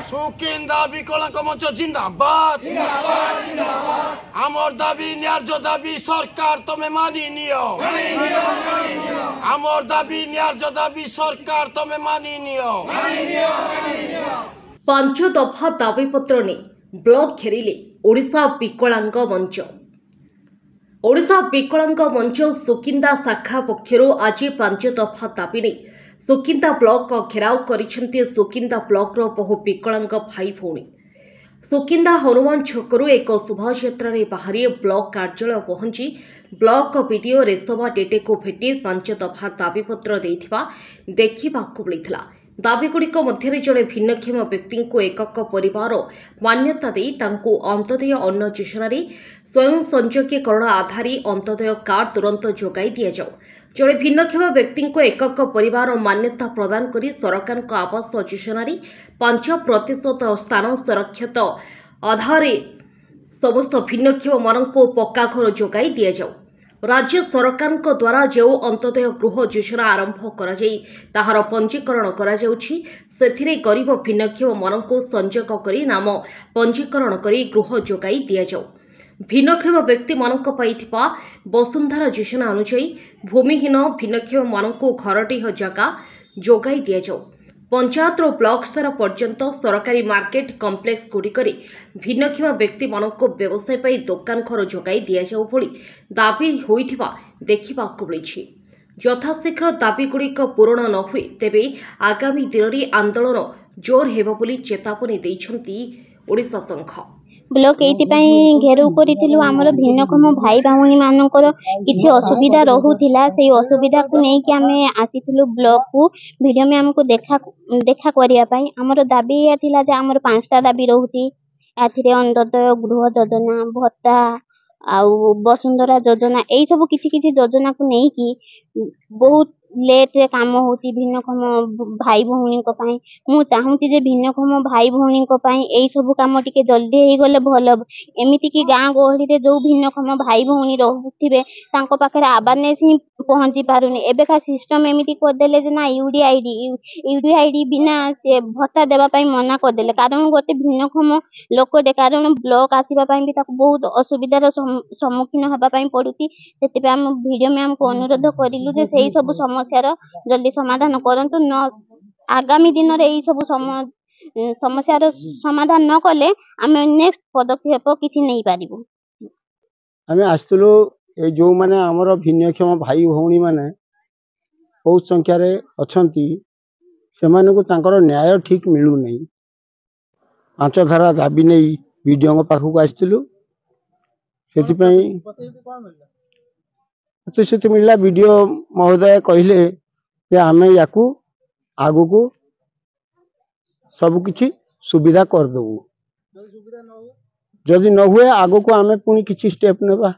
सुकिंदा विकलांग मंच जिंदाबाद आमर दाबी न्याय्य दाबी सरकार तमे मानि नियो आमर दाबी न्याय्य दाबी सरकार तमे मानि नियो। पांच दफा दाबीपत्र ने ब्लॉक घेरिले ओडिशा विकलांग मंच। ओडिशा विकलांग मंच सुकिंदा शाखा पक्षरु आज पांच दफा दाबी ने सुकिंदा ब्लॉक घेराव करिसेंती सुकिंदा ब्लॉक रो बहु विकलांग भाई भौणी। सुकिंदा हनुमान छकरू एक शोभायात्रा बाहरी ब्लॉक कार्यालय पहुंची ब्लॉक बीडीओ रेशमा डेटे को भेटी पांच दफा दाबीपत्र देखा मिलता। दाबीगुड़िक मध्य जड़े भिन्नक्षम व्यक्ति को एकक परिवार मान्यता दे अंत्योदय अन्न योजना स्वयं संयोगीकरण आधारी अंत्योदय कार्ड तुरंत जोगाई दि जाऊ। जड़े भिन्नक्षम व्यक्ति को एकक परिवार मान्यता प्रदान कर सरकार आवास योजना 5% स्थान सुरक्षित आधार समस्त भिन्नक्षम मान पक्का घर जोगाई दि जाऊ। राज्य सरकार द्वारा जो अंत्योदय गृह योजना आरंभ कर पंजीकरण कर गरीब भिन्नक्षम मान संजोग कर नाम पंजीकरण कर गृह जोगाई दि जाऊ। भिन्नक्षम व्यक्ति मानक पाइथिबा वसुंधरा योजना अनुसार भूमिहीन भिन्नक्षम मानक घरटीह जगह जोगाई दि जाऊ। पंचायत और ब्लॉक स्तर पर्यंत सरकारी मार्केट कम्प्लेक्स गुड़िकर भिन्नक्षम व्यक्ति मानक व्यवसाय पर दुकान घर जोगाई दि जाऊ भली दाबी होइथिबा देखिबाकु मिलिछि। यथाशीघ्र दाबीगुड़िक पूरण न हुए तेबे आगामी दिन में आंदोलन जोर हेबो बोली चेतावनी दैछंती ओडिशा संघ। ब्लॉक घेराव करूँ आमर भिन्नक्षम भाई भाई मानकर किसी असुविधा रोला से असुविधा को लेकिन आम आसीलु ब्लॉक को वीडियो में आमको देखा करने आमर दाबी या आमर 5टा दाबी रोचे अंत्योदय गृह योजना भत्ता आउ वसुंधरा योजना यही सब किसी योजना को लेकिन बहुत लेट रे काम होची भिन्नक्षम भाई भौणी मु चाहूची जे भिन्नक्षम भाई भौणी यही सब काम टिके जल्दी हो गले भल। एमिति की गाँ गहली रे जो भिन्नक्षम भाई भौणी रहउथिबे तांको पाखरे अवेयरनेस ही पहुंची पारुनी। एबेका सिस्टम एमिति कर देले जे ना यूडीआईडी बिना से भत्ता देबा पई मना कर देले कारण गोटे भिन्नक्षम लोक दे कारण ब्लॉक आसीबा पई भी ताको बहुत असुविधार सम्मुखीन होबा पई पडुची। सेति पे हम वीडियो में हमको अनुरोध करिलु जे सेही सब समस्या जल्दी समाधान करंतु न आगामी दिन रे एही सब समस्या समाधान न कले आम नेक्स्ट पदक्षेप किछि नै पारिबो। आम आसलु जो माने हमर भिन्नक्षम भाई भौणी माने बहुत संख्या रे अछंती से माने को तांकर न्याय ठीक मिलु नै 5 धारा दाबी नै वीडियो पाखु आसलु सेति पई तो मिलला वीडियो महोदय कहले जे आमे याकू आगु को सब किछि सुविधा कर दबु जदि न हुए आगु को आमे पुनी किछि स्टेप नेबा।